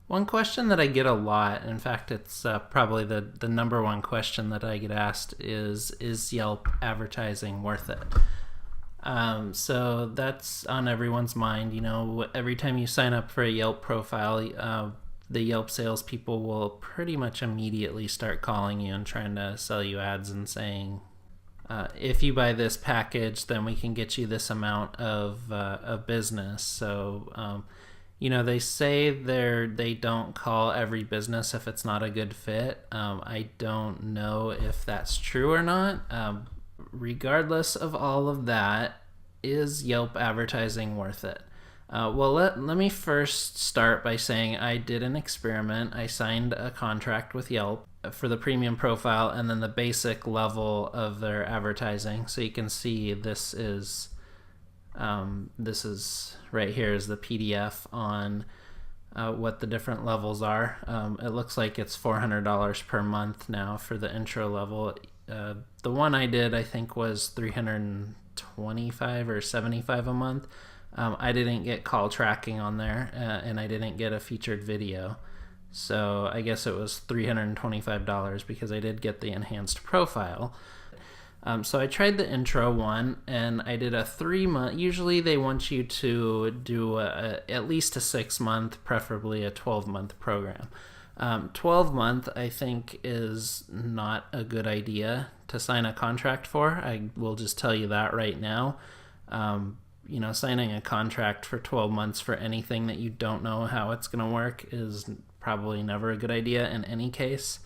One question that I get a lot, in fact, it's probably the number one question that I get asked is Yelp advertising worth it? So that's on everyone's mind. You know, every time you sign up for a Yelp profile, the Yelp salespeople will pretty much immediately start calling you and trying to sell you ads and saying, if you buy this package, then we can get you this amount of business. So, they say they don't call every business if it's not a good fit. I don't know if that's true or not. Regardless of all of that, is Yelp advertising worth it? Well, let me first start by saying I did an experiment. I signed a contract with Yelp for the premium profile and then the basic level of their advertising. So you can see this is right here is the PDF on what the different levels are. It looks like it's $400 per month now for the intro level. The one I did, I think, was $325 or $75 a month. I didn't get call tracking on there, and I didn't get a featured video. So I guess it was $325 because I did get the enhanced profile. So I tried the intro one, and I did a 3-month. Usually they want you to do at least a 6-month, preferably a 12-month program. 12-month, I think, is not a good idea to sign a contract for. I will just tell you that right now. Signing a contract for 12 months for anything that you don't know how it's going to work is probably never a good idea in any case,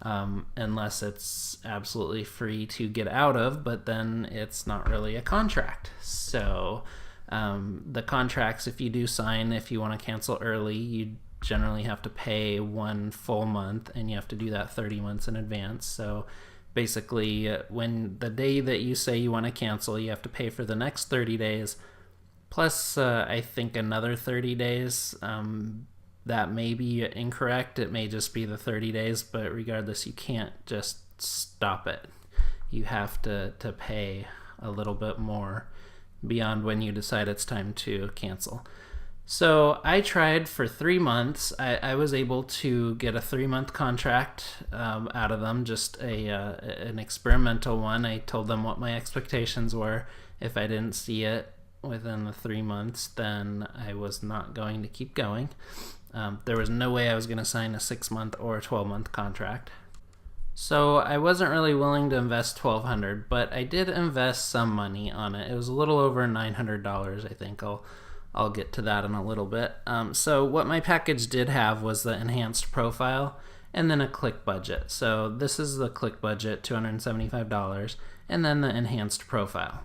unless it's absolutely free to get out of, but then it's not really a contract. So the contracts, if you do sign, if you want to cancel early, you generally have to pay 1 full month, and you have to do that 30 months in advance. So basically, when the day that you say you want to cancel, you have to pay for the next 30 days, plus I think another 30 days. That may be incorrect. It may just be the 30 days, but regardless, you can't just stop it. You have to pay a little bit more beyond when you decide it's time to cancel. So I tried for 3 months. I was able to get a 3-month contract out of them, just an experimental one. I told them what my expectations were. If I didn't see it within the 3 months, then I was not going to keep going. There was no way I was going to sign a 6-month or a 12-month contract. So I wasn't really willing to invest $1,200, but I did invest some money on it. It was a little over $900, I think. I'll get to that in a little bit. So what my package did have was the enhanced profile and then a click budget. So this is the click budget, $275, and then the enhanced profile.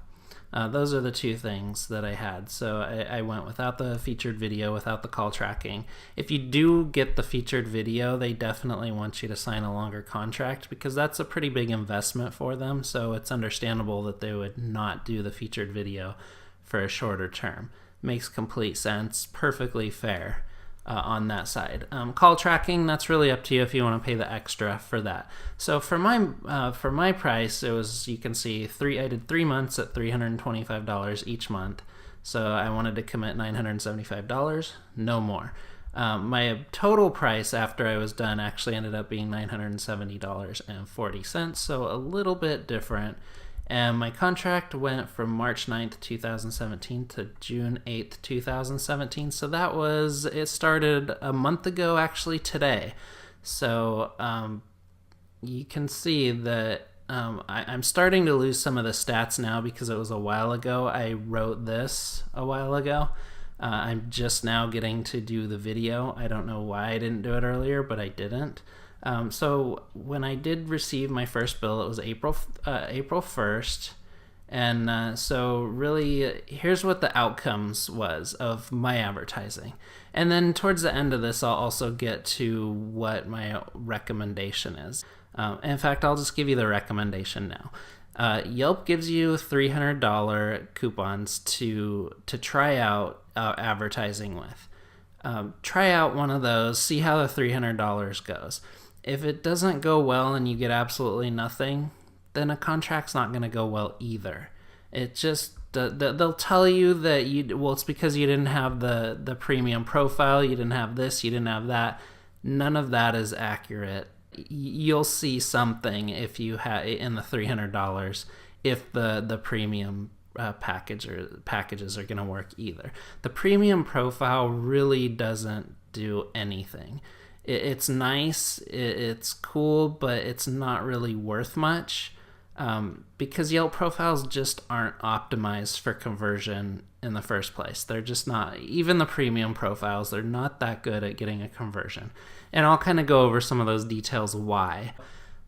Those are the two things that I had. So I went without the featured video, without the call tracking. If you do get the featured video, they definitely want you to sign a longer contract because that's a pretty big investment for them. So it's understandable that they would not do the featured video for a shorter term. Makes complete sense, perfectly fair on that side. Call tracking, that's really up to you if you want to pay the extra for that. So for my price, it was, you can see, I did 3 months at $325 each month. So I wanted to commit $975, no more. My total price after I was done actually ended up being $970.40, so a little bit different. And my contract went from March 9th, 2017 to June 8th, 2017. So it started a month ago, actually today. So you can see that I'm starting to lose some of the stats now because it was a while ago. I wrote this a while ago. I'm just now getting to do the video. I don't know why I didn't do it earlier, but I didn't. So when I did receive my first bill, it was April 1st. And so really, here's what the outcomes was of my advertising. And then towards the end of this, I'll also get to what my recommendation is. In fact, I'll just give you the recommendation now. Yelp gives you $300 coupons to try out advertising with. Try out one of those, see how the $300 goes. If it doesn't go well and you get absolutely nothing, then a contract's not going to go well either. It just they'll tell you that it's because you didn't have the premium profile, you didn't have this, you didn't have that. None of that is accurate. You'll see something if you have in the $300 if the premium packages are going to work either. The premium profile really doesn't do anything. It's nice, it's cool, but it's not really worth much. Because Yelp profiles just aren't optimized for conversion in the first place. They're just not. Even the premium profiles, they're not that good at getting a conversion. And I'll kind of go over some of those details why.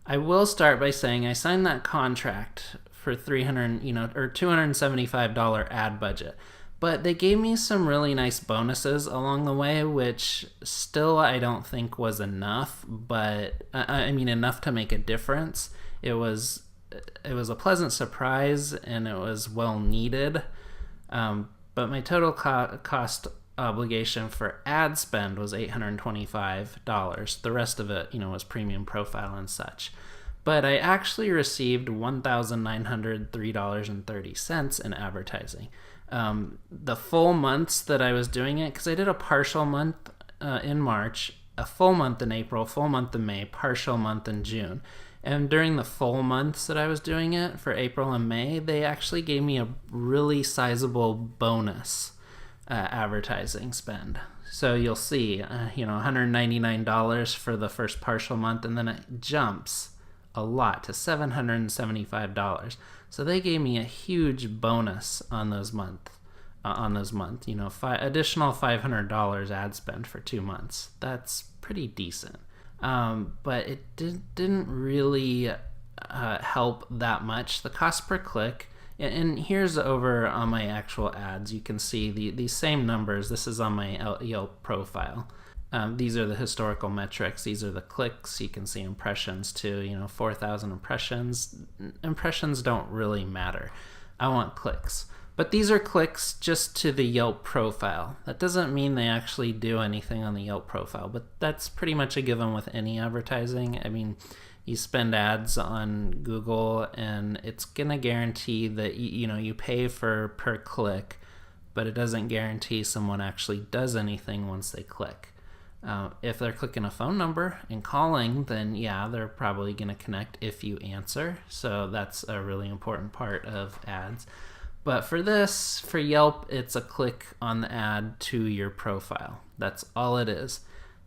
I will start by saying I signed that contract for $275 ad budget. But they gave me some really nice bonuses along the way, which still I don't think was enough, but enough to make a difference. It was a pleasant surprise, and it was well needed. But my total cost obligation for ad spend was $825. The rest of it, was premium profile and such. But I actually received $1,903.30 in advertising. The full months that I was doing it, because I did a partial month in March, a full month in April, full month in May, partial month in June. And during the full months that I was doing it for April and May, they actually gave me a really sizable bonus advertising spend. So you'll see, $199 for the first partial month, and then it jumps a lot to $775. So they gave me a huge bonus on those months. Additional $500 ad spend for 2 months. That's pretty decent. But it didn't really help that much. The cost per click, and here's over on my actual ads, you can see these same numbers. This is on my Yelp profile. These are the historical metrics. These are the clicks. You can see impressions too, 4,000 impressions. Impressions don't really matter. I want clicks. But these are clicks just to the Yelp profile. That doesn't mean they actually do anything on the Yelp profile, but that's pretty much a given with any advertising. You spend ads on Google, and it's going to guarantee that you pay per click, but it doesn't guarantee someone actually does anything once they click. If they're clicking a phone number and calling, then yeah, they're probably going to connect if you answer. So that's a really important part of ads. But for Yelp, it's a click on the ad to your profile. That's all it is.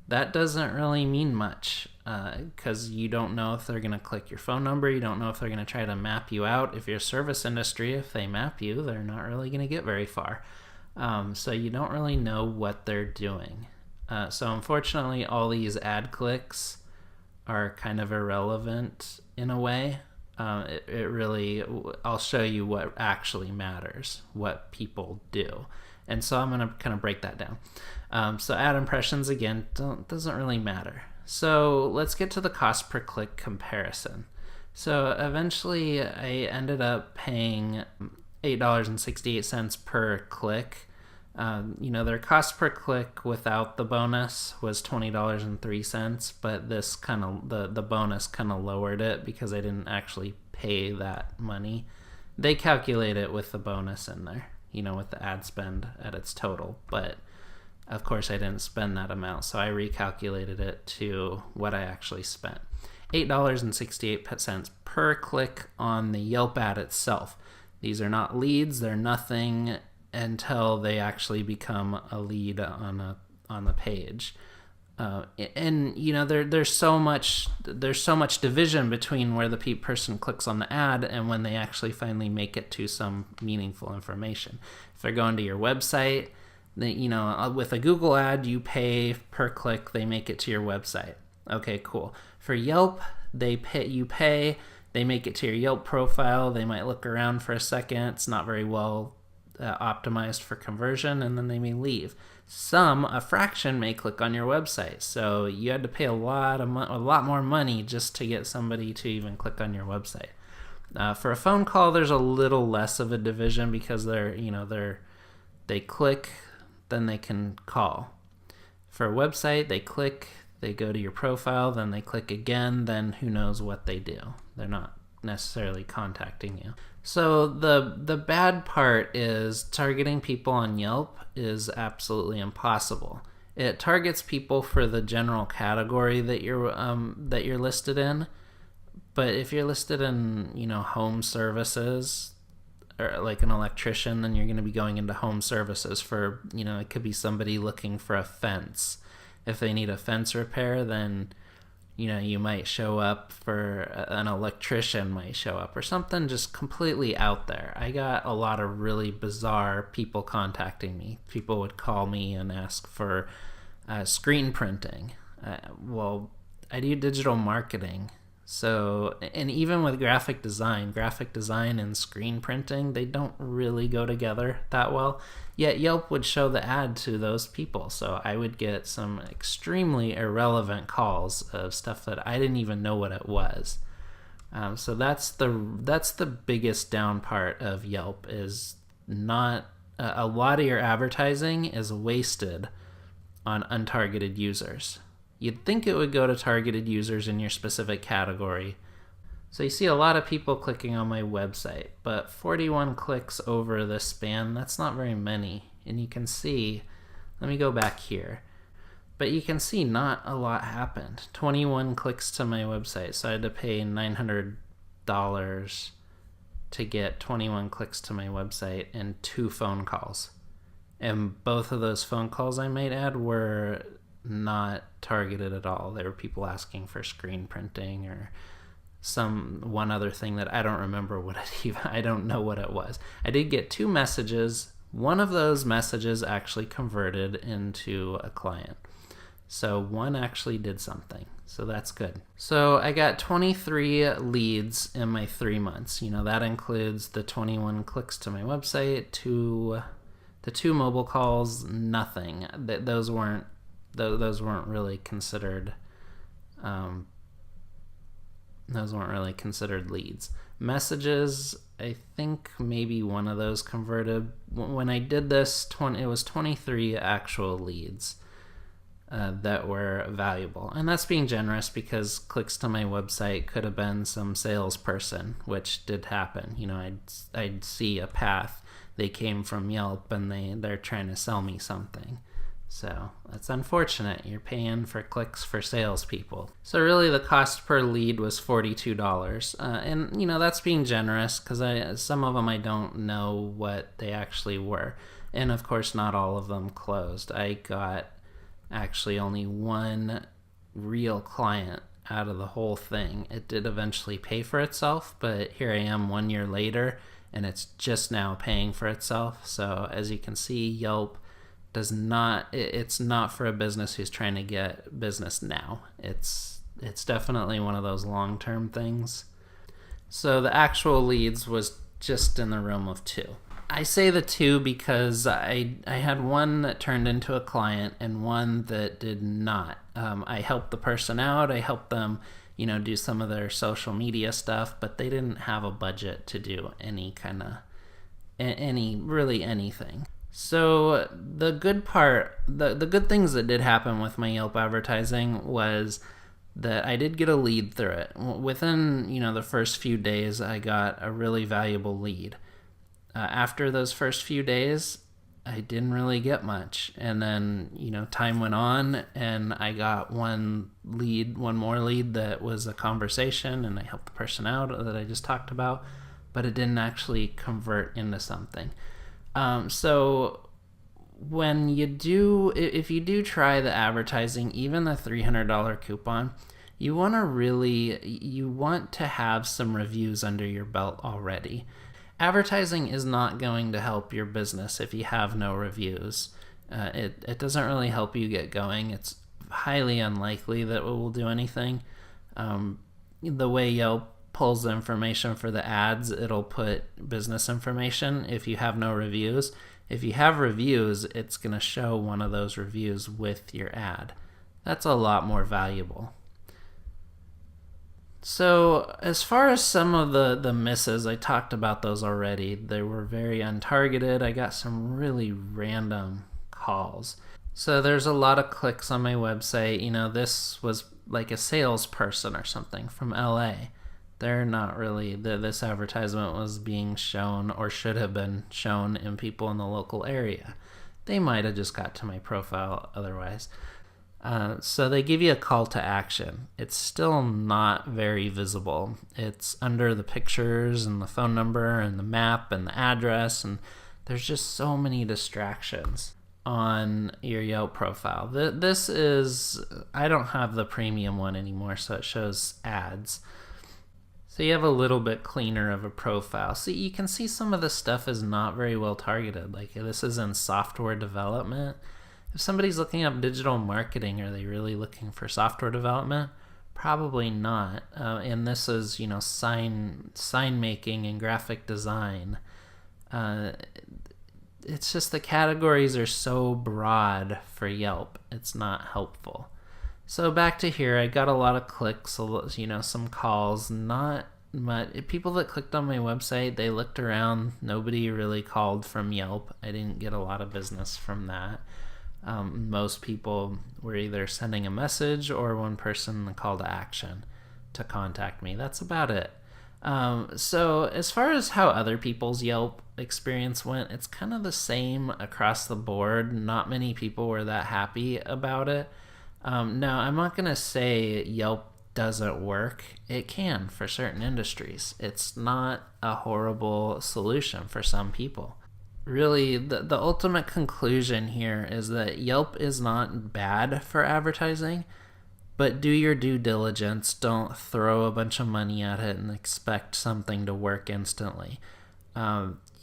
That doesn't really mean much because you don't know if they're going to click your phone number. You don't know if they're going to try to map you out. If you're a service industry, if they map you, they're not really going to get very far. So you don't really know what they're doing. So unfortunately, all these ad clicks are kind of irrelevant in a way. I'll show you what actually matters, what people do. And so I'm going to kind of break that down. So ad impressions, again, doesn't really matter. So let's get to the cost per click comparison. So eventually I ended up paying $8.68 per click. Their cost per click without the bonus was $20.03, but this the bonus kind of lowered it because I didn't actually pay that money. They calculate it with the bonus in there, with the ad spend at its total, but of course I didn't spend that amount, so I recalculated it to what I actually spent. $8.68 per click on the Yelp ad itself. These are not leads, they're nothing until they actually become a lead on the page. There's so much division between where the person clicks on the ad and when they actually finally make it to some meaningful information. If they're going to your website, with a Google ad, you pay per click, they make it to your website. Okay, cool. For Yelp, they make it to your Yelp profile. They might look around for a second. It's not very well optimized for conversion, and then they may leave. A fraction may click on your website, so you had to pay a lot more money just to get somebody to even click on your website. For a phone call, there's a little less of a division because they click, then they can call. For a website, they click, they go to your profile, then they click again, then who knows what they do. They're not necessarily contacting you. So the bad part is targeting people on Yelp is absolutely impossible. It targets people for the general category that you're listed in, but if you're listed in, home services or like an electrician, then you're going to be going into home services for, it could be somebody looking for a fence. If they need a fence repair, then you might show up for an electrician might show up or something just completely out there. I got a lot of really bizarre people contacting me. People would call me and ask for screen printing. Well, I do digital marketing. So, and even with graphic design and screen printing, they don't really go together that well. Yet Yelp would show the ad to those people. So I would get some extremely irrelevant calls of stuff that I didn't even know what it was. So that's the biggest down part of Yelp is not a lot of your advertising is wasted on untargeted users. You'd think it would go to targeted users in your specific category. So you see a lot of people clicking on my website, but 41 clicks over this span, that's not very many. And you can see, let me go back here, but you can see not a lot happened. 21 clicks to my website, so I had to pay $900 to get 21 clicks to my website and 2 phone calls. And both of those phone calls, I might add, were not targeted at all. There were people asking for screen printing or one other thing that I don't remember I don't know what it was. I did get 2 messages. One of those messages actually converted into a client. So one actually did something. So that's good. So I got 23 leads in my 3 months. That includes the 21 clicks to my website, the 2 mobile calls, nothing. Those weren't really considered. Those weren't really considered leads. Messages, I think maybe one of those converted. When I did this, it was 23 actual leads that were valuable. And that's being generous because clicks to my website could have been some salesperson, which did happen. I'd see a path. They came from Yelp and they're trying to sell me something. So that's unfortunate. You're paying for clicks for salespeople. So really the cost per lead was $42. And, that's being generous because some of them I don't know what they actually were. And of course, not all of them closed. I got actually only 1 real client out of the whole thing. It did eventually pay for itself, but here I am 1 year later and it's just now paying for itself. So as you can see, Yelp it's not for a business who's trying to get business now. It's definitely one of those long-term things. So the actual leads was just in the realm of 2. I say the 2 because I had one that turned into a client and one that did not. I helped the person out. I helped them, do some of their social media stuff, but they didn't have a budget to do anything. So the good part, the good things that did happen with my Yelp advertising was that I did get a lead through it. Within, the first few days, I got a really valuable lead. After those first few days, I didn't really get much. And then, time went on and I got one more lead that was a conversation and I helped the person out that I just talked about, but it didn't actually convert into something. So when if you do try the advertising, even the $300 coupon, you want to have some reviews under your belt already. Advertising is not going to help your business if you have no reviews. It doesn't really help you get going. It's highly unlikely that it will do anything. The way Yelp pulls the information for the ads, it'll put business information if you have no reviews. If you have reviews, it's going to show one of those reviews with your ad. That's a lot more valuable. So as far as some of the misses, I talked about those already. They were very untargeted. I got some really random calls. So there's a lot of clicks on my website. This was like a salesperson or something from LA. They're not really, this advertisement was being shown or should have been shown in people in the local area. They might have just got to my profile otherwise. So they give you a call to action. It's still not very visible. It's under the pictures and the phone number and the map and the address, and there's just so many distractions on your Yelp profile. This is, I don't have the premium one anymore, so it shows ads. So you have a little bit cleaner of a profile. So you can see some of the stuff is not very well targeted. Like this is in software development. If somebody's looking up digital marketing, are they really looking for software development? Probably not. And this is, sign making and graphic design. It's just the categories are so broad for Yelp. It's not helpful. So back to here, I got a lot of clicks, some calls, not much. People that clicked on my website, they looked around. Nobody really called from Yelp. I didn't get a lot of business from that. Most people were either sending a message or one person a call to action to contact me. That's about it. So as far as how other people's Yelp experience went, it's kind of the same across the board. Not many people were that happy about it. Now, I'm not going to say Yelp doesn't work. It can for certain industries. It's not a horrible solution for some people. Really, the ultimate conclusion here is that Yelp is not bad for advertising, but do your due diligence. Don't throw a bunch of money at it and expect something to work instantly.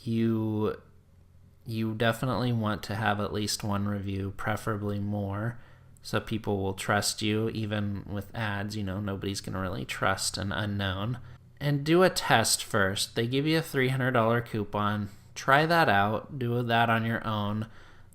You definitely want to have at least one review, preferably more, so people will trust you. Even with ads, nobody's going to really trust an unknown. And do a test first. They give you a $300 coupon. Try that out. Do that on your own.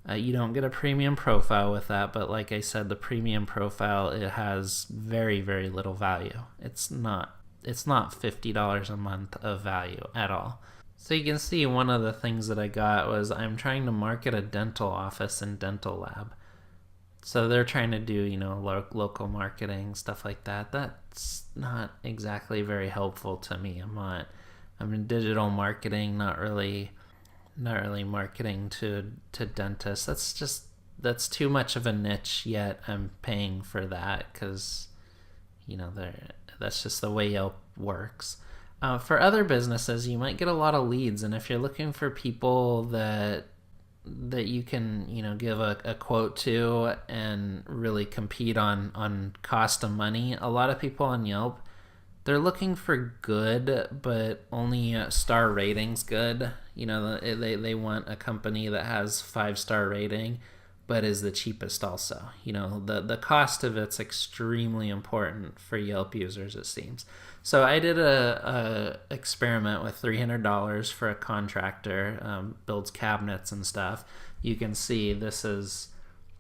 You don't get a premium profile with that, but like I said, the premium profile, it has very, very little value. It's not $50 a month of value at all. So you can see one of the things that I got was I'm trying to market a dental office and dental lab. So they're trying to do, local marketing, stuff like that. That's not exactly very helpful to me. I'm in digital marketing, not really marketing to dentists. That's too much of a niche, yet I'm paying for that because, that's just the way Yelp works. For other businesses, you might get a lot of leads, and if you're looking for people that you can, give a quote to and really compete on cost of money, a lot of people on Yelp, they're looking for good, but only star ratings good. They want a company that has 5-star rating, but is the cheapest also. The cost of it's extremely important for Yelp users, it seems. So I did a experiment with $300 for a contractor, builds cabinets and stuff. You can see this is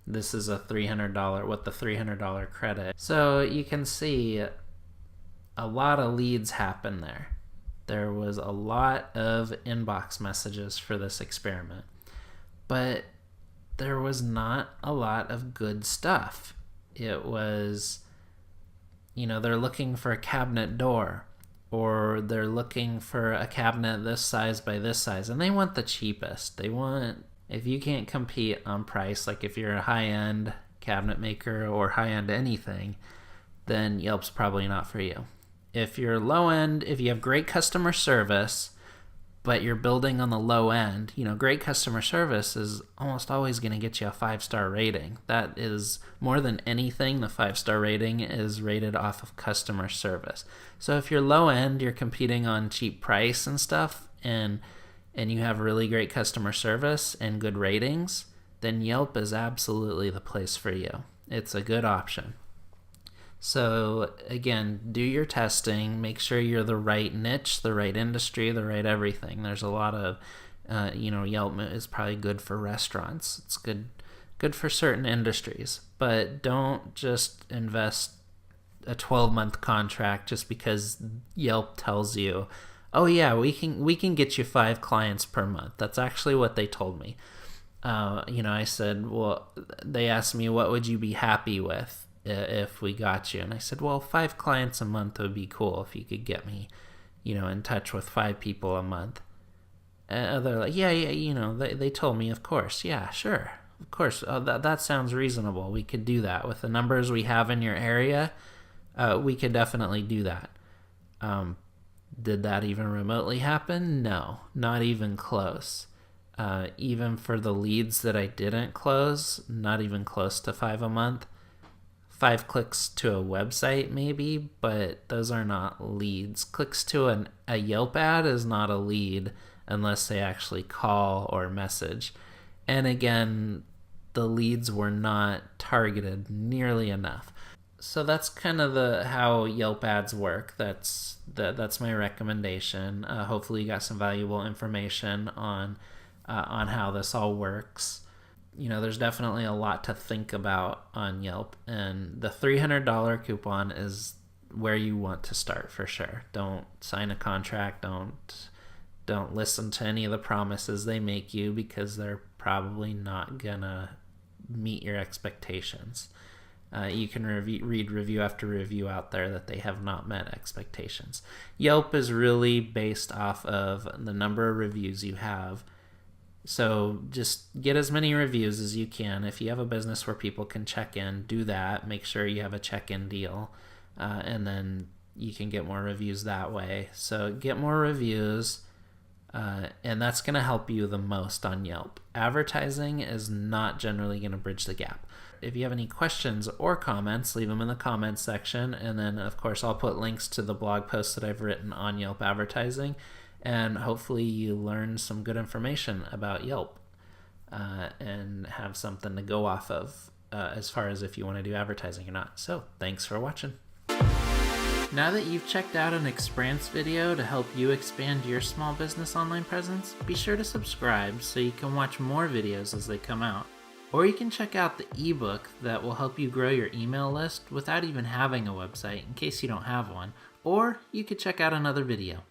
a $300 with the $300 credit. So you can see a lot of leads happen there. There was a lot of inbox messages for this experiment, but there was not a lot of good stuff. It was, they're looking for a cabinet door, or they're looking for a cabinet this size by this size, and they want the cheapest. If you can't compete on price, like if you're a high-end cabinet maker or high-end anything, then Yelp's probably not for you. If you're low end, if you have great customer service, but you're building on the low end, great customer service is almost always going to get you a 5-star rating. That is more than anything, the 5-star rating is rated off of customer service. So if you're low end, you're competing on cheap price and stuff, and you have really great customer service and good ratings, then Yelp is absolutely the place for you. It's a good option. So again, do your testing, make sure you're the right niche, the right industry, the right everything. There's a lot of, Yelp is probably good for restaurants. It's good for certain industries, but don't just invest a 12-month contract just because Yelp tells you, oh yeah, we can get you 5 clients per month. That's actually what they told me. I said, well, they asked me, what would you be happy with if we got you. And I said, well, 5 clients a month would be cool if you could get me, in touch with 5 people a month. They're like, yeah, they told me, of course. Yeah, sure. Of course. That sounds reasonable. We could do that. With the numbers we have in your area, we could definitely do that. Did that even remotely happen? No, not even close. Even for the leads that I didn't close, not even close to 5 a month. 5 clicks to a website maybe, but those are not leads. Clicks to a Yelp ad is not a lead unless they actually call or message. And again, the leads were not targeted nearly enough. So that's kind of how Yelp ads work. That's my recommendation. Hopefully you got some valuable information on how this all works. There's definitely a lot to think about on Yelp, and the $300 coupon is where you want to start for sure. Don't sign a contract. Don't listen to any of the promises they make you, because they're probably not gonna meet your expectations. You can read review after review out there that they have not met expectations. Yelp is really based off of the number of reviews you have. So just get as many reviews as you can. If you have a business where people can check in, do that. Make sure you have a check-in deal, and then you can get more reviews that way. So get more reviews, and that's going to help you the most on Yelp. Advertising is not generally going to bridge the gap. If you have any questions or comments, leave them in the comments section, and then of course I'll put links to the blog posts that I've written on Yelp advertising. And hopefully you learn some good information about Yelp, and have something to go off of as far as if you want to do advertising or not. So thanks for watching. Now that you've checked out an experience video to help you expand your small business online presence, be sure to subscribe so you can watch more videos as they come out. Or you can check out the ebook that will help you grow your email list without even having a website in case you don't have one. Or you could check out another video.